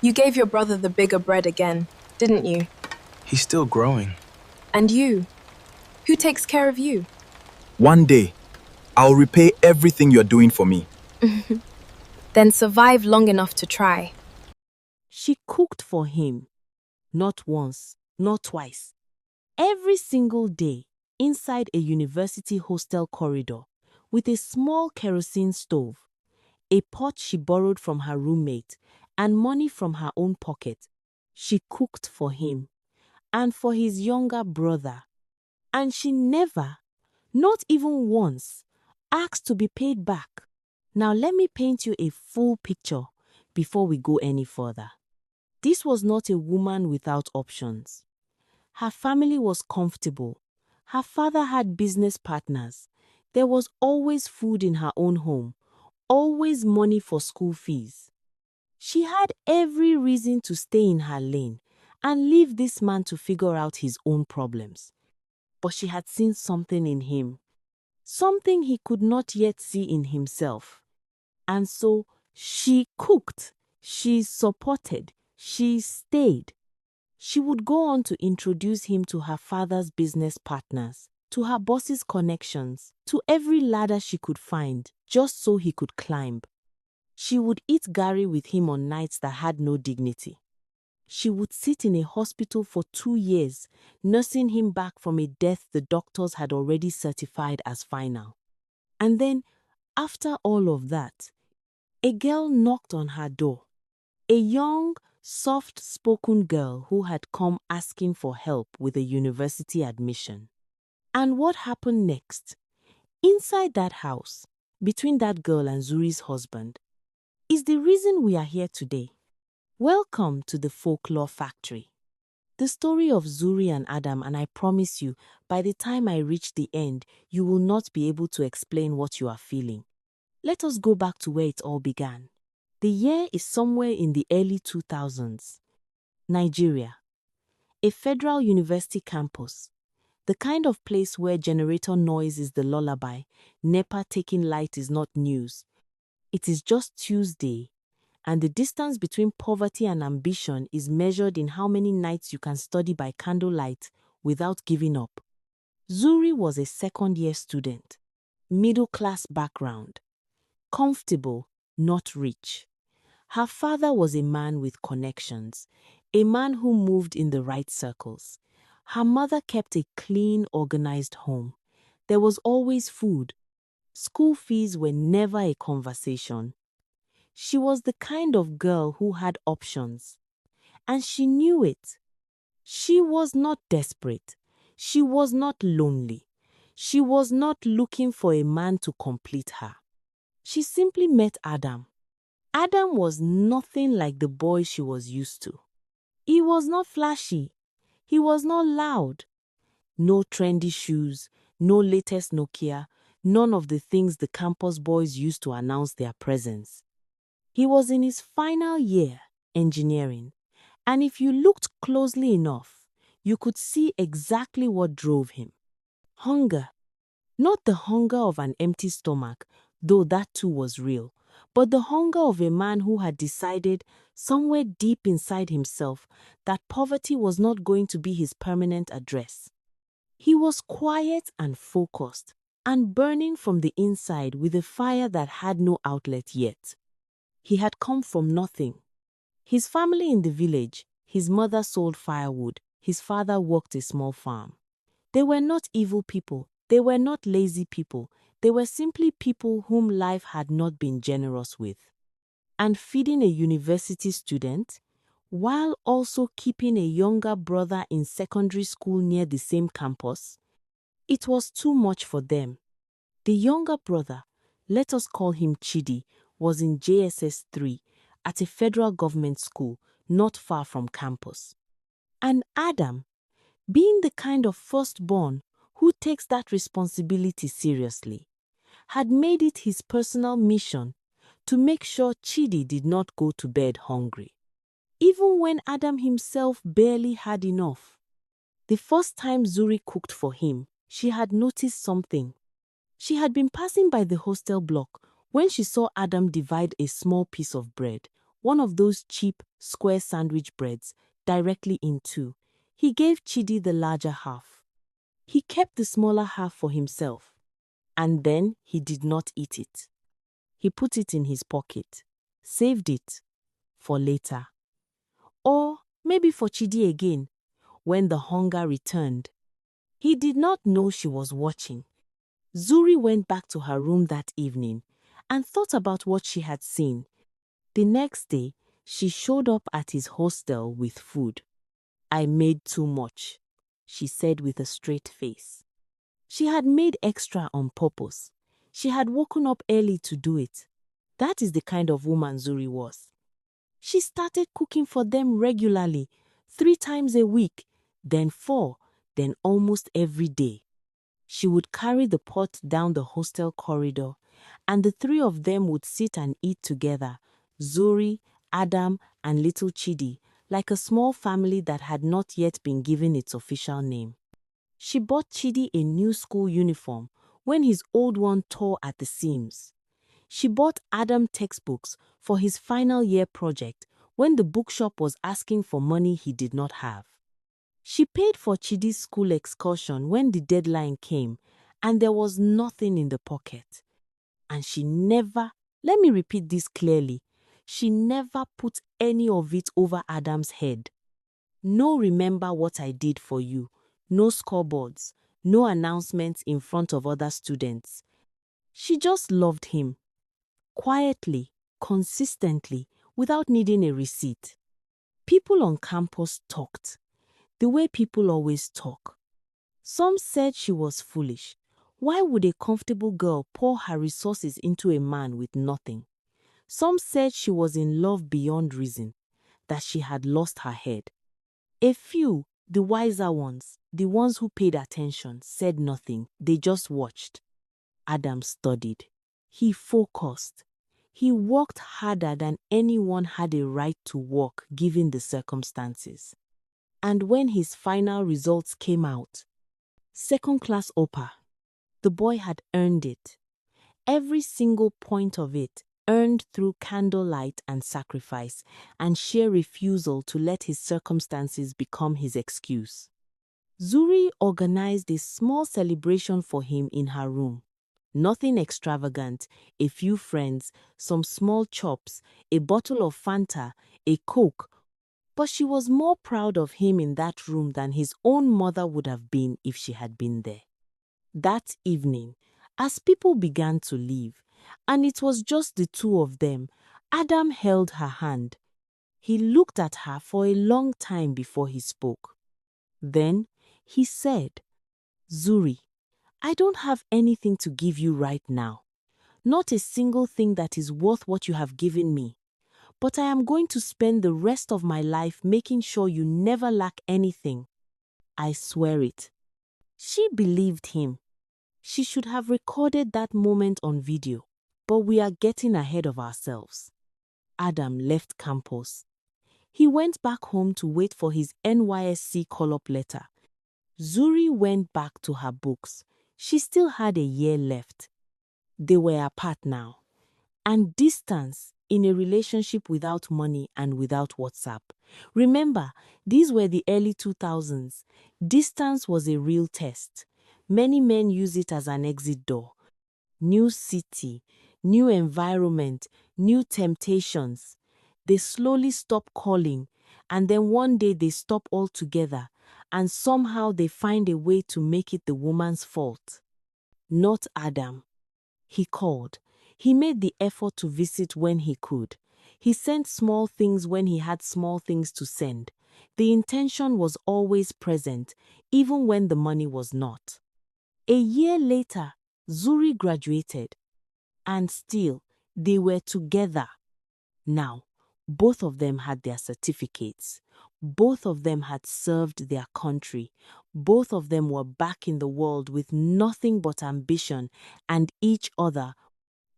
You gave your brother the bigger bread again, didn't you? He's still growing. And you? Who takes care of you? One day, I'll repay everything you're doing for me. Then survive long enough to try. She cooked for him, not once, not twice. Every single day, inside a university hostel corridor, with a small kerosene stove, a pot she borrowed from her roommate, and money from her own pocket, she cooked for him and for his younger brother. And she never, not even once, asked to be paid back. Now let me paint you a full picture before we go any further. This was not a woman without options. Her family was comfortable. Her father had business partners. There was always food in her own home, always money for school fees. She had every reason to stay in her lane and leave this man to figure out his own problems. But she had seen something in him, something he could not yet see in himself. And so she cooked, she supported, she stayed. She would go on to introduce him to her father's business partners, to her boss's connections, to every ladder she could find, just so he could climb. She would eat garri with him on nights that had no dignity. She would sit in a hospital for 2 years, nursing him back from a death the doctors had already certified as final. And then, after all of that, a girl knocked on her door. A young, soft-spoken girl who had come asking for help with a university admission. And what happened next? Inside that house, between that girl and Zuri's husband, is the reason we are here today. Welcome to the Folklore Factory. The story of Zuri and Adam, and I promise you, by the time I reach the end, you will not be able to explain what you are feeling. Let us go back to where it all began. The year is somewhere in the early 2000s. Nigeria. A federal university campus. The kind of place where generator noise is the lullaby, NEPA taking light is not news. It is just Tuesday, and the distance between poverty and ambition is measured in how many nights you can study by candlelight without giving up. Zuri was a second-year student, middle-class background, comfortable, not rich. Her father was a man with connections, a man who moved in the right circles. Her mother kept a clean, organized home. There was always food. School fees were never a conversation. She was the kind of girl who had options. And she knew it. She was not desperate. She was not lonely. She was not looking for a man to complete her. She simply met Adam. Adam was nothing like the boy she was used to. He was not flashy. He was not loud. No trendy shoes, no latest Nokia, none of the things the campus boys used to announce their presence. He was in his final year, engineering, and if you looked closely enough, you could see exactly what drove him. Hunger. Not the hunger of an empty stomach, though that too was real, but the hunger of a man who had decided, somewhere deep inside himself, that poverty was not going to be his permanent address. He was quiet and focused, and burning from the inside with a fire that had no outlet yet. He had come from nothing. His family in the village, his mother sold firewood, his father worked a small farm. They were not evil people, they were not lazy people, they were simply people whom life had not been generous with. And feeding a university student, while also keeping a younger brother in secondary school near the same campus, it was too much for them. The younger brother, let us call him Chidi, was in JSS 3 at a federal government school not far from campus. And Adam, being the kind of firstborn who takes that responsibility seriously, had made it his personal mission to make sure Chidi did not go to bed hungry. Even when Adam himself barely had enough. The first time Zuri cooked for him, she had noticed something. She had been passing by the hostel block when she saw Adam divide a small piece of bread, one of those cheap, square sandwich breads, directly in two. He gave Chidi the larger half. He kept the smaller half for himself. And then he did not eat it. He put it in his pocket, saved it for later. Or maybe for Chidi again, when the hunger returned. He did not know she was watching. Zuri went back to her room that evening and thought about what she had seen. The next day, she showed up at his hostel with food. "I made too much," she said with a straight face. She had made extra on purpose. She had woken up early to do it. That is the kind of woman Zuri was. She started cooking for them regularly, 3 times a week, then 4, then almost every day. She would carry the pot down the hostel corridor, and the 3 of them would sit and eat together, Zuri, Adam, and little Chidi, like a small family that had not yet been given its official name. She bought Chidi a new school uniform when his old one tore at the seams. She bought Adam textbooks for his final year project when the bookshop was asking for money he did not have. She paid for Chidi's school excursion when the deadline came and there was nothing in the pocket. And she never, let me repeat this clearly, she never put any of it over Adam's head. No "remember what I did for you," no scoreboards, no announcements in front of other students. She just loved him. Quietly, consistently, without needing a receipt. People on campus talked, the way people always talk. Some said she was foolish. Why would a comfortable girl pour her resources into a man with nothing? Some said she was in love beyond reason, that she had lost her head. A few, the wiser ones, the ones who paid attention, said nothing. They just watched. Adam studied. He focused. He worked harder than anyone had a right to work given the circumstances. And when his final results came out, second-class upper, the boy had earned it. Every single point of it, earned through candlelight and sacrifice, and sheer refusal to let his circumstances become his excuse. Zuri organized a small celebration for him in her room. Nothing extravagant, a few friends, some small chops, a bottle of Fanta, a Coke. But she was more proud of him in that room than his own mother would have been if she had been there. That evening, as people began to leave, and it was just the 2 of them, Adam held her hand. He looked at her for a long time before he spoke. Then he said, "Zuri, I don't have anything to give you right now. Not a single thing that is worth what you have given me. But I am going to spend the rest of my life making sure you never lack anything. I swear it." She believed him. She should have recorded that moment on video, but we are getting ahead of ourselves. Adam left campus. He went back home to wait for his NYSC call-up letter. Zuri went back to her books. She still had a year left. They were apart now. And distance in a relationship without money and without WhatsApp. Remember, these were the early 2000s. Distance was a real test. Many men use it as an exit door. New city, new environment, new temptations. They slowly stop calling, and then one day they stop altogether, and somehow they find a way to make it the woman's fault. Not Adam. He called. He made the effort to visit when he could. He sent small things when he had small things to send. The intention was always present, even when the money was not. A year later, Zuri graduated. And still, they were together. Now, both of them had their certificates. Both of them had served their country. Both of them were back in the world with nothing but ambition and each other.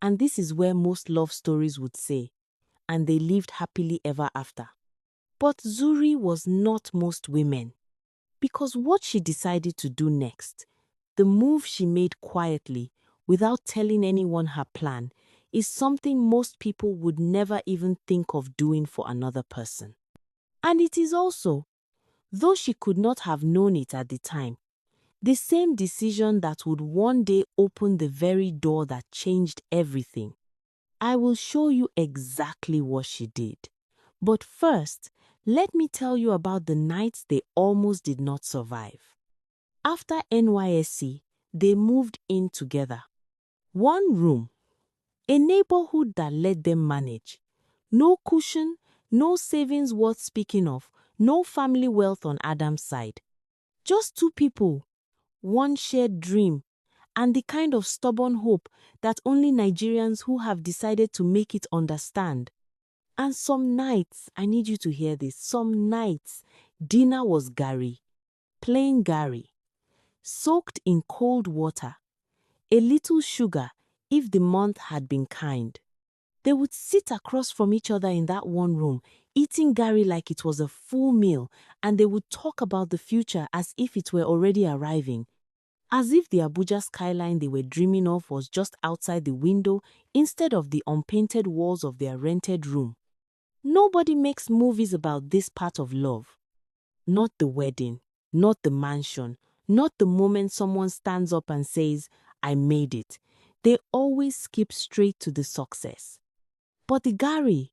And this is where most love stories would say, "and they lived happily ever after." But Zuri was not most women. Because what she decided to do next, the move she made quietly, without telling anyone her plan, is something most people would never even think of doing for another person. And it is also, though she could not have known it at the time, the same decision that would one day open the very door that changed everything. I will show you exactly what she did. But first, let me tell you about the nights they almost did not survive. After NYSC, they moved in together. One room, a neighborhood that let them manage. No cushion, no savings worth speaking of, no family wealth on Adam's side. Just two people, one shared dream, and the kind of stubborn hope that only Nigerians who have decided to make it understand. And some nights, I need you to hear this, some nights, dinner was Gary, plain Gary, soaked in cold water, a little sugar if the month had been kind. They would sit across from each other in that one room, eating Gary like it was a full meal, and they would talk about the future as if it were already arriving. As if the Abuja skyline they were dreaming of was just outside the window instead of the unpainted walls of their rented room. Nobody makes movies about this part of love. Not the wedding, not the mansion, not the moment someone stands up and says, "I made it." They always skip straight to the success. But the Gary,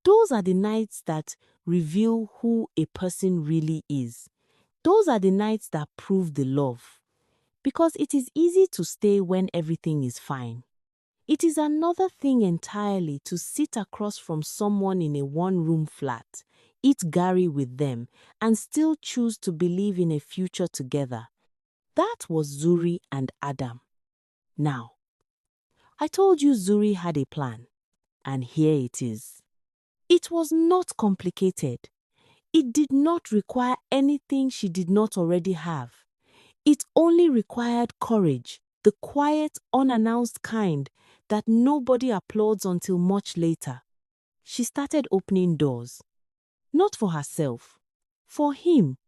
those are the nights that reveal who a person really is. Those are the nights that prove the love. Because it is easy to stay when everything is fine. It is another thing entirely to sit across from someone in a one-room flat, eat Gary with them, and still choose to believe in a future together. That was Zuri and Adam. Now, I told you Zuri had a plan, and here it is. It was not complicated. It did not require anything she did not already have. It only required courage, the quiet, unannounced kind that nobody applauds until much later. She started opening doors. Not for herself, for him.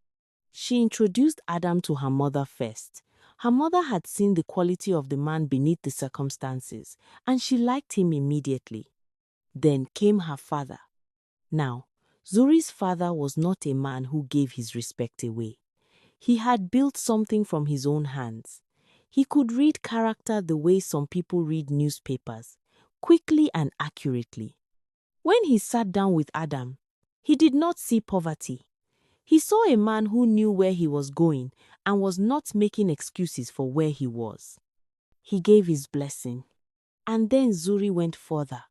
She introduced Adam to her mother first. Her mother had seen the quality of the man beneath the circumstances, and she liked him immediately. Then came her father. Now, Zuri's father was not a man who gave his respect away. He had built something from his own hands. He could read character the way some people read newspapers, quickly and accurately. When he sat down with Adam, he did not see poverty. He saw a man who knew where he was going and was not making excuses for where he was. He gave his blessing. And then Zuri went further.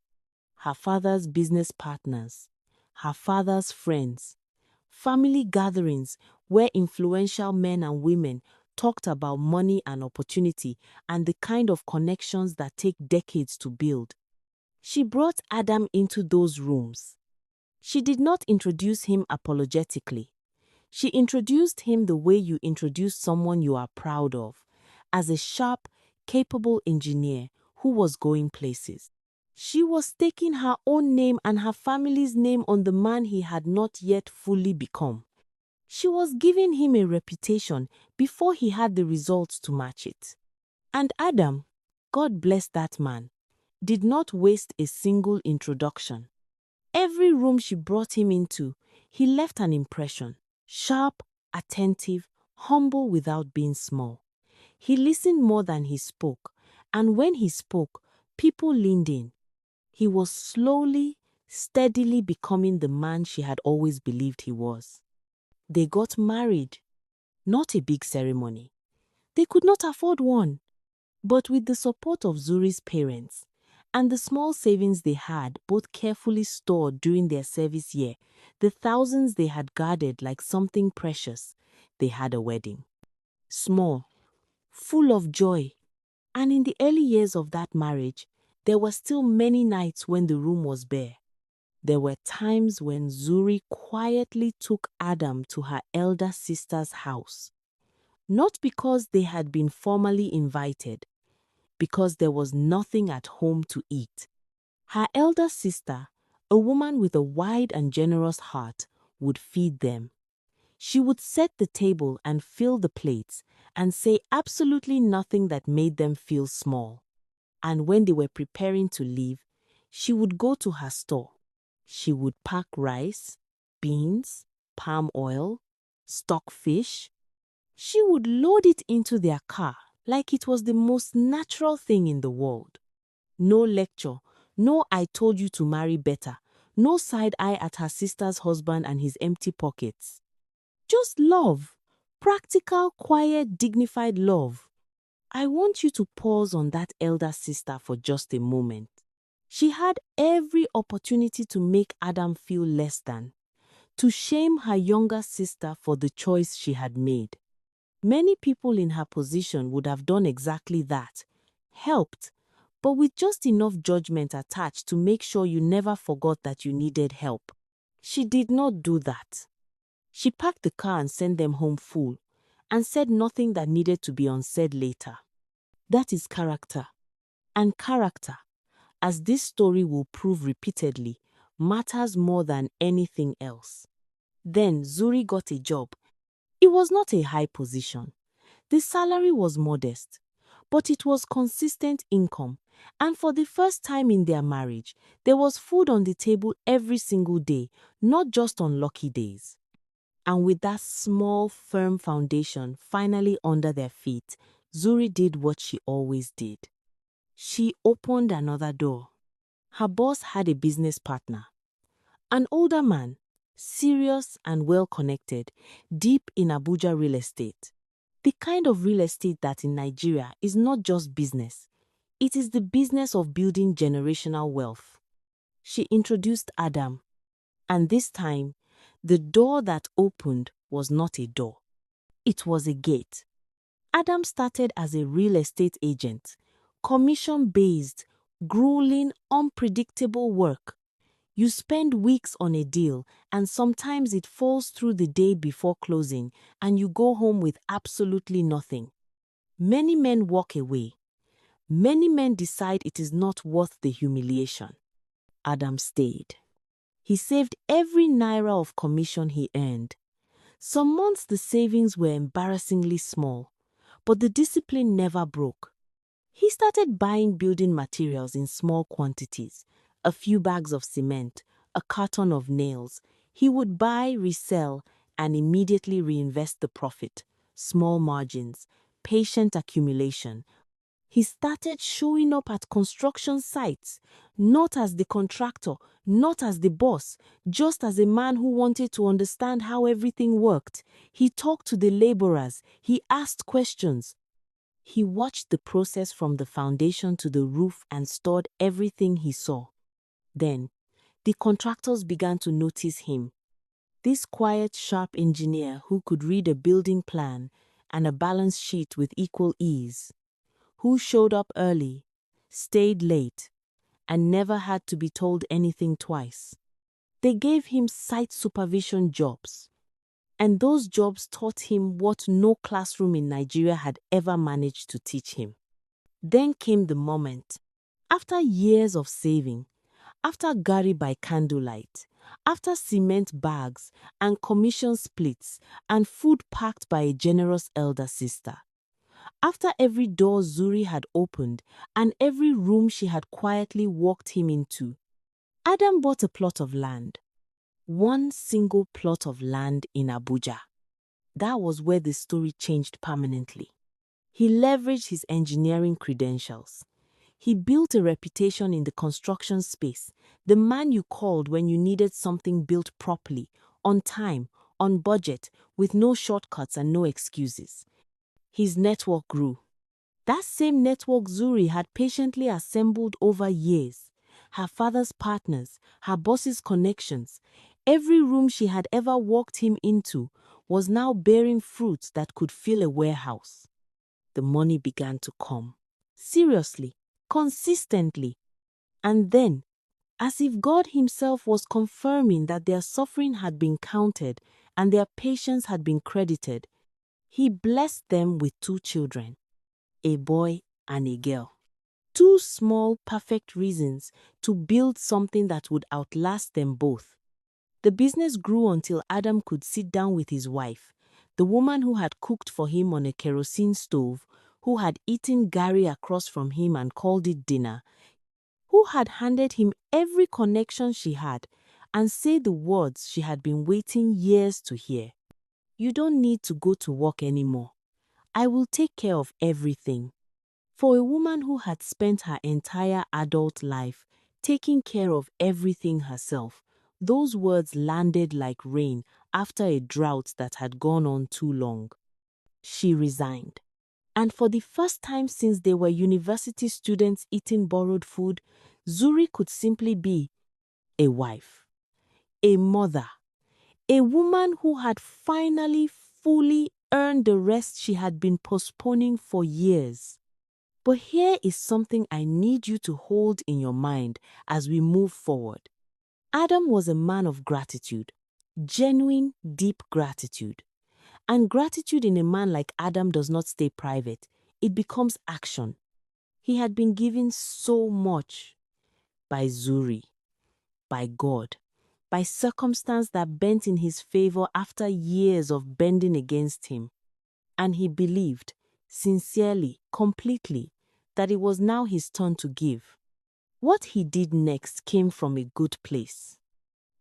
Her father's business partners, her father's friends, family gatherings where influential men and women talked about money and opportunity and the kind of connections that take decades to build. She brought Adam into those rooms. She did not introduce him apologetically. She introduced him the way you introduce someone you are proud of, as a sharp, capable engineer who was going places. She was staking her own name and her family's name on the man he had not yet fully become. She was giving him a reputation before he had the results to match it. And Adam, God bless that man, did not waste a single introduction. Every room she brought him into, he left an impression. Sharp, attentive, humble without being small. He listened more than he spoke, and when he spoke, people leaned in. He was slowly, steadily becoming the man she had always believed he was. They got married. Not a big ceremony. They could not afford one. But with the support of Zuri's parents and the small savings they had both carefully stored during their service year, the thousands they had guarded like something precious, they had a wedding. Small, full of joy. And in the early years of that marriage, there were still many nights when the room was bare. There were times when Zuri quietly took Adam to her elder sister's house. Not because they had been formally invited, because there was nothing at home to eat. Her elder sister, a woman with a wide and generous heart, would feed them. She would set the table and fill the plates and say absolutely nothing that made them feel small. And when they were preparing to leave, she would go to her store. She would pack rice, beans, palm oil, stock fish. She would load it into their car like it was the most natural thing in the world. No lecture, no "I told you to marry better," no side eye at her sister's husband and his empty pockets. Just love. Practical, quiet, dignified love. I want you to pause on that elder sister for just a moment. She had every opportunity to make Adam feel less than, to shame her younger sister for the choice she had made. Many people in her position would have done exactly that, helped, but with just enough judgment attached to make sure you never forgot that you needed help. She did not do that. She packed the car and sent them home full, and said nothing that needed to be unsaid later. That is character. And character, as this story will prove repeatedly, matters more than anything else. Then Zuri got a job. It was not a high position. The salary was modest, but it was consistent income, and for the first time in their marriage, there was food on the table every single day, not just on lucky days. And with that small, firm foundation finally under their feet, Zuri did what she always did. She opened another door. Her boss had a business partner, an older man, serious and well-connected, deep in Abuja real estate. The kind of real estate that in Nigeria is not just business. It is the business of building generational wealth. She introduced Adam, and this time, the door that opened was not a door. It was a gate. Adam started as a real estate agent, commission-based, grueling, unpredictable work. You spend weeks on a deal, and sometimes it falls through the day before closing, and you go home with absolutely nothing. Many men walk away. Many men decide it is not worth the humiliation. Adam stayed. He saved every naira of commission he earned. Some months the savings were embarrassingly small, but the discipline never broke. He started buying building materials in small quantities, a few bags of cement, a carton of nails. He would buy, resell, and immediately reinvest the profit. Small margins, patient accumulation. He started showing up at construction sites, not as the contractor, not as the boss, just as a man who wanted to understand how everything worked. He talked to the laborers, he asked questions. He watched the process from the foundation to the roof and stored everything he saw. Then, the contractors began to notice him. This quiet, sharp engineer who could read a building plan and a balance sheet with equal ease, who showed up early, stayed late, and never had to be told anything twice. They gave him site supervision jobs, and those jobs taught him what no classroom in Nigeria had ever managed to teach him. Then came the moment. After years of saving, after gari by candlelight, after cement bags and commission splits and food packed by a generous elder sister, after every door Zuri had opened and every room she had quietly walked him into, Adam bought a plot of land. One single plot of land in Abuja. That was where the story changed permanently. He leveraged his engineering credentials. He built a reputation in the construction space, the man you called when you needed something built properly, on time, on budget, with no shortcuts and no excuses. His network grew. That same network Zuri had patiently assembled over years. Her father's partners, her boss's connections, every room she had ever walked him into was now bearing fruits that could fill a warehouse. The money began to come. Seriously, consistently. And then, as if God himself was confirming that their suffering had been counted and their patience had been credited, he blessed them with 2 children, a boy and a girl. 2 small, perfect reasons to build something that would outlast them both. The business grew until Adam could sit down with his wife, the woman who had cooked for him on a kerosene stove, who had eaten Gary across from him and called it dinner, who had handed him every connection she had and said the words she had been waiting years to hear. You don't need to go to work anymore. I will take care of everything. For a woman who had spent her entire adult life taking care of everything herself, those words landed like rain after a drought that had gone on too long. She resigned. And for the first time since they were university students eating borrowed food, Zuri could simply be a wife, a mother, a woman who had finally fully earned the rest she had been postponing for years. But here is something I need you to hold in your mind as we move forward. Adam was a man of gratitude, genuine, deep gratitude. And gratitude in a man like Adam does not stay private. It becomes action. He had been given so much by Zuri, by God, by circumstance that bent in his favor after years of bending against him. And he believed, sincerely, completely, that it was now his turn to give. What he did next came from a good place.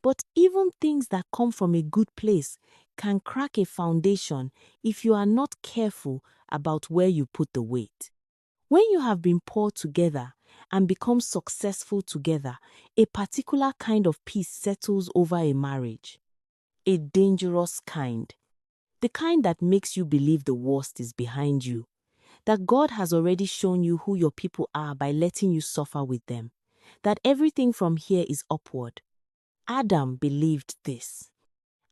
But even things that come from a good place can crack a foundation if you are not careful about where you put the weight. When you have been poured together and become successful together, a particular kind of peace settles over a marriage. A dangerous kind. The kind that makes you believe the worst is behind you. That God has already shown you who your people are by letting you suffer with them. That everything from here is upward. Adam believed this.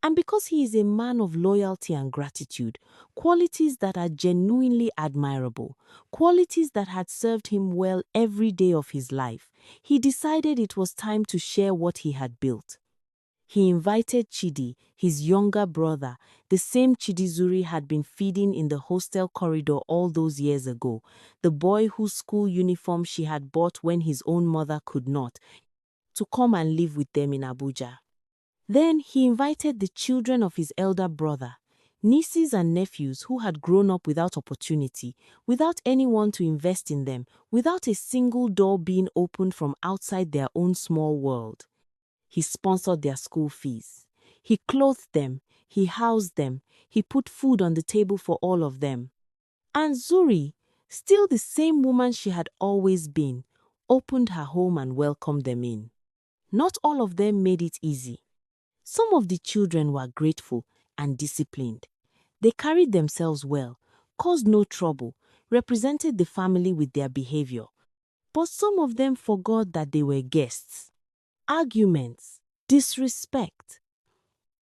And because he is a man of loyalty and gratitude, qualities that are genuinely admirable, qualities that had served him well every day of his life, he decided it was time to share what he had built. He invited Chidi, his younger brother, the same Chidi Zuri had been feeding in the hostel corridor all those years ago, the boy whose school uniform she had bought when his own mother could not, to come and live with them in Abuja. Then he invited the children of his elder brother, nieces and nephews who had grown up without opportunity, without anyone to invest in them, without a single door being opened from outside their own small world. He sponsored their school fees. He clothed them. He housed them. He put food on the table for all of them. And Zuri, still the same woman she had always been, opened her home and welcomed them in. Not all of them made it easy. Some of the children were grateful and disciplined. They carried themselves well, caused no trouble, represented the family with their behavior. But some of them forgot that they were guests. Arguments, disrespect.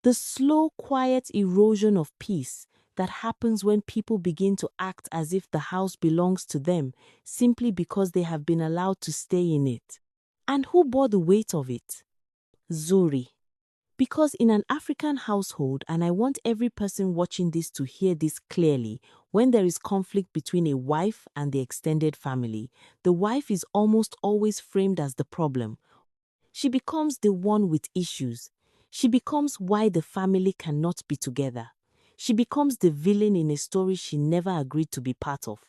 The slow, quiet erosion of peace that happens when people begin to act as if the house belongs to them simply because they have been allowed to stay in it. And who bore the weight of it? Zuri. Because in an African household, and I want every person watching this to hear this clearly, when there is conflict between a wife and the extended family, the wife is almost always framed as the problem. She becomes the one with issues. She becomes why the family cannot be together. She becomes the villain in a story she never agreed to be part of.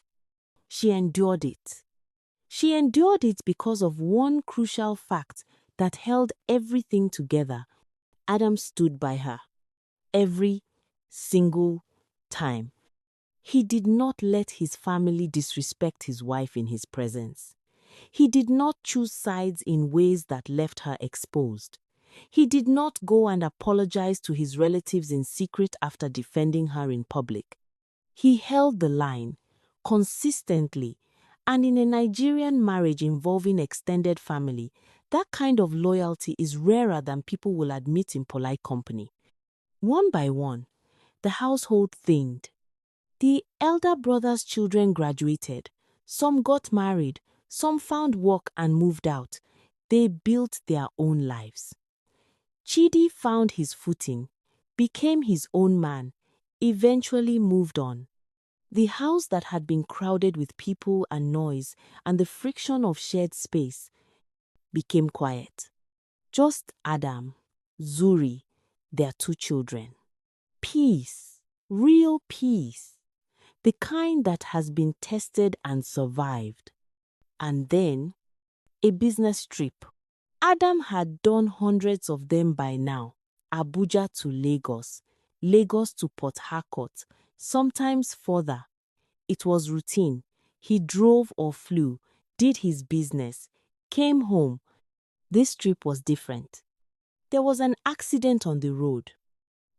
She endured it. She endured it because of one crucial fact that held everything together. Adam stood by her. Every single time. He did not let his family disrespect his wife in his presence. He did not choose sides in ways that left her exposed. He did not go and apologize to his relatives in secret after defending her in public. He held the line, consistently, and in a Nigerian marriage involving extended family, that kind of loyalty is rarer than people will admit in polite company. One by one, the household thinned. The elder brother's children graduated. Some got married. Some found work and moved out. They built their own lives. Chidi found his footing, became his own man, eventually moved on. The house that had been crowded with people and noise and the friction of shared space became quiet. Just Adam, Zuri, their two children. Peace, real peace. the kind that has been tested and survived. And then, a business trip. Adam had done hundreds of them by now. Abuja to Lagos, Lagos to Port Harcourt, sometimes further. It was routine. He drove or flew, did his business, came home. This trip was different. There was an accident on the road.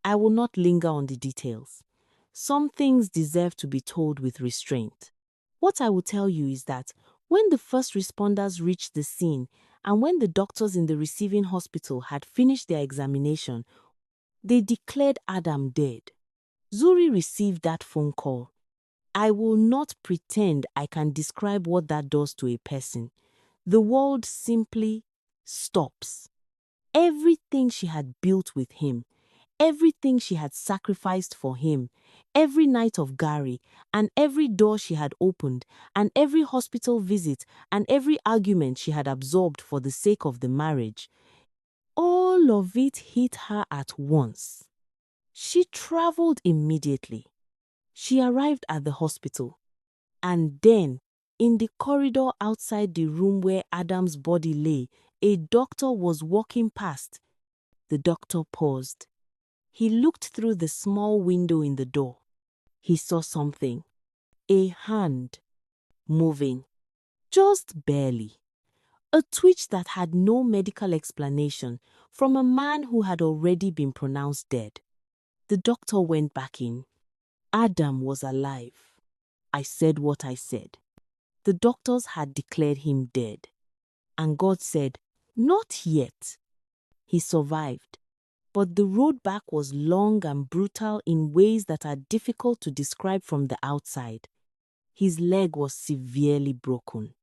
I will not linger on the details. Some things deserve to be told with restraint. What I will tell you is that when the first responders reached the scene and when the doctors in the receiving hospital had finished their examination, they declared Adam dead. Zuri received that phone call. I will not pretend I can describe what that does to a person. The world simply stops. Everything she had built with him, everything she had sacrificed for him, every night of Gary, and every door she had opened, and every hospital visit, and every argument she had absorbed for the sake of the marriage, all of it hit her at once. She traveled immediately. She arrived at the hospital, and then, in the corridor outside the room where Adam's body lay, a doctor was walking past. The doctor paused. He looked through the small window in the door. He saw something. A hand. Moving. Just barely. A twitch that had no medical explanation from a man who had already been pronounced dead. The doctor went back in. Adam was alive. I said what I said. The doctors had declared him dead. And God said, "Not yet." He survived. But the road back was long and brutal in ways that are difficult to describe from the outside. His leg was severely broken.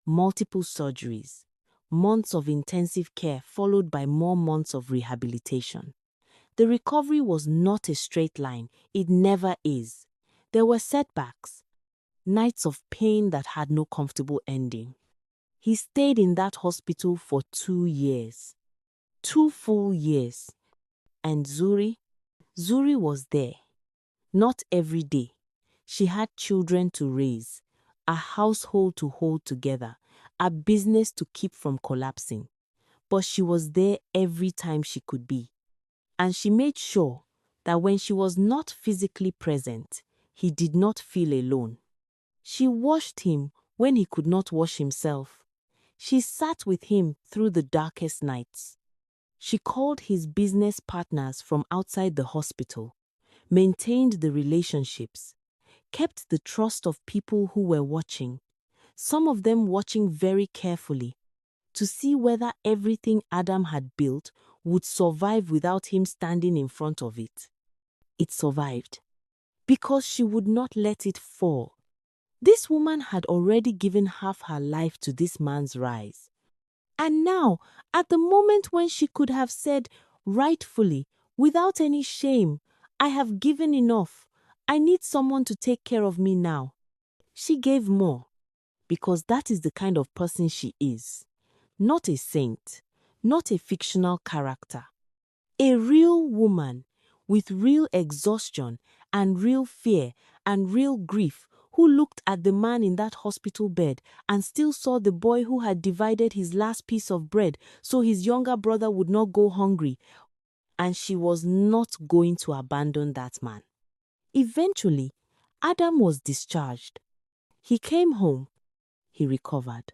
Multiple surgeries. Months of intensive care followed by more months of rehabilitation. The recovery was not a straight line. It never is. There were setbacks. Nights of pain that had no comfortable ending. He stayed in that hospital for 2 years. 2 full years. And Zuri was there. Not every day. She had children to raise, a household to hold together, a business to keep from collapsing. But she was there every time she could be. And she made sure that when she was not physically present, he did not feel alone. She washed him when he could not wash himself. She sat with him through the darkest nights. She called his business partners from outside the hospital, maintained the relationships, kept the trust of people who were watching, some of them watching very carefully, to see whether everything Adam had built would survive without him standing in front of it. It survived, because she would not let it fall. This woman had already given half her life to this man's rise. And now, at the moment when she could have said, rightfully, without any shame, "I have given enough. I need someone to take care of me now," she gave more, because that is the kind of person she is. Not a saint, not a fictional character. A real woman with real exhaustion and real fear and real grief, who looked at the man in that hospital bed and still saw the boy who had divided his last piece of bread so his younger brother would not go hungry, and she was not going to abandon that man. Eventually, Adam was discharged. He came home. He recovered.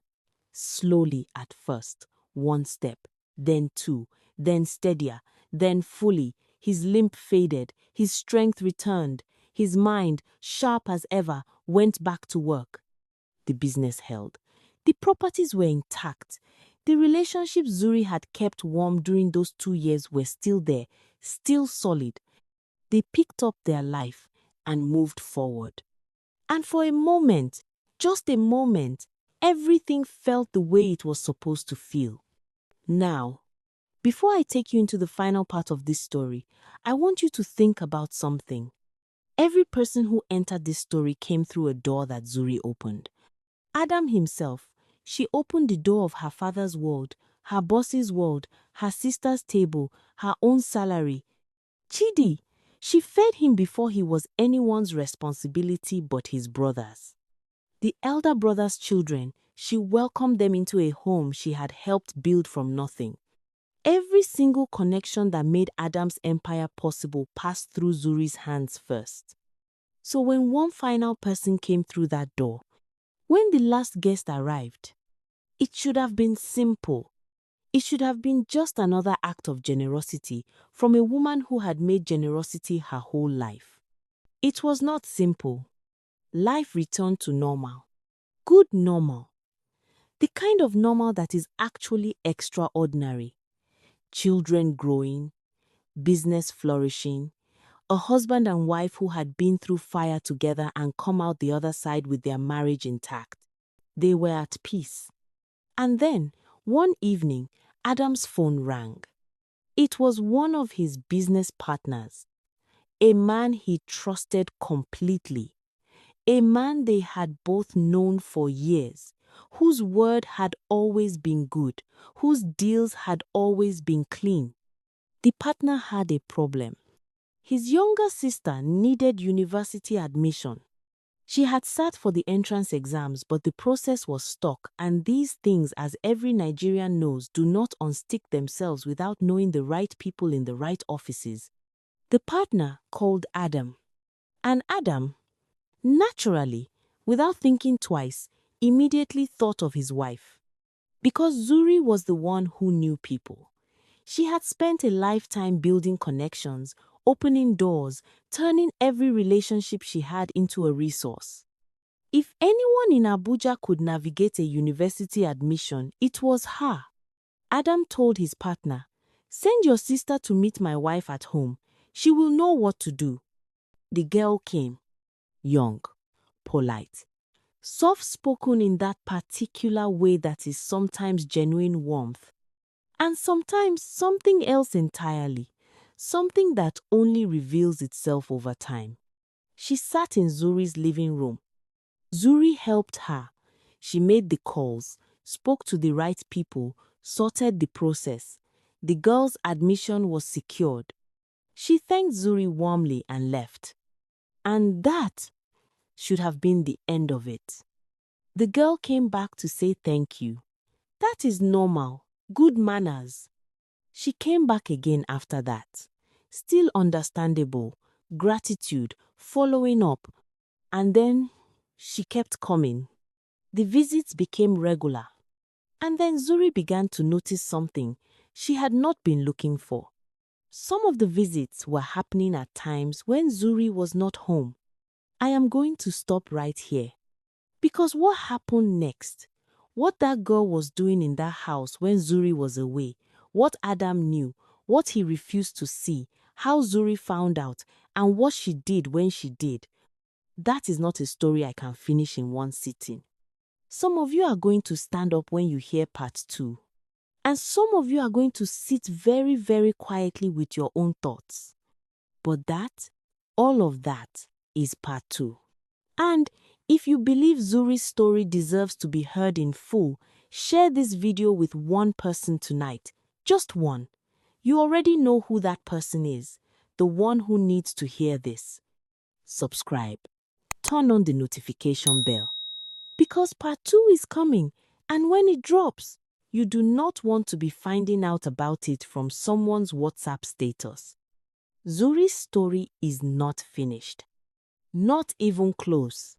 Slowly at first, 1 step, then 2, then steadier, then fully. His limp faded, his strength returned, his mind, sharp as ever, went back to work. The business held. The properties were intact. The relationships Zuri had kept warm during those 2 years were still there, still solid. They picked up their life and moved forward. And for a moment, just a moment, everything felt the way it was supposed to feel. Now, before I take you into the final part of this story, I want you to think about something. Every person who entered this story came through a door that Zuri opened. Adam himself, she opened the door of her father's world, her boss's world, her sister's table, her own salary. Chidi, She fed him before he was anyone's responsibility but his brother's. The elder brother's children, she welcomed them into a home she had helped build from nothing. Every single connection that made Adam's empire possible passed through Zuri's hands first. So when one final person came through that door, when the last guest arrived, it should have been simple. It should have been just another act of generosity from a woman who had made generosity her whole life. It was not simple. Life returned to normal. Good normal. The kind of normal that is actually extraordinary. Children growing, business flourishing, a husband and wife who had been through fire together and come out the other side with their marriage intact. They were at peace. And then, one evening, Adam's phone rang. It was one of his business partners, a man he trusted completely, a man they had both known for years, whose word had always been good, whose deals had always been clean. The partner had a problem. His younger sister needed university admission. She had sat for the entrance exams, but the process was stuck, and these things, as every Nigerian knows, do not unstick themselves without knowing the right people in the right offices. The partner called Adam. And Adam, naturally, without thinking twice, immediately thought of his wife. Because Zuri was the one who knew people. She had spent a lifetime building connections, opening doors, turning every relationship she had into a resource. If anyone in Abuja could navigate a university admission, it was her. Adam told his partner, "Send your sister to meet my wife at home. She will know what to do." The girl came. Young, polite, soft-spoken in that particular way that is sometimes genuine warmth, and sometimes something else entirely, something that only reveals itself over time. She sat in Zuri's living room. Zuri helped her. She made the calls, spoke to the right people, sorted the process. The girl's admission was secured. She thanked Zuri warmly and left. And that should have been the end of it. The girl came back to say thank you. That is normal, good manners. She came back again after that. Still understandable, gratitude, following up. And then she kept coming. The visits became regular. And then Zuri began to notice something she had not been looking for. Some of the visits were happening at times when Zuri was not home. I am going to stop right here. Because what happened next? What that girl was doing in that house when Zuri was away, what Adam knew, what he refused to see, how Zuri found out, and what she did when she did. That is not a story I can finish in one sitting. Some of you are going to stand up when you hear part 2. And some of you are going to sit very, very quietly with your own thoughts. But that, all of that, is part 2. And if you believe Zuri's story deserves to be heard in full, share this video with one person tonight. Just one. You already know who that person is, the one who needs to hear this. Subscribe. Turn on the notification bell. Because part 2 is coming, and when it drops, you do not want to be finding out about it from someone's WhatsApp status. Zuri's story is not finished. Not even close.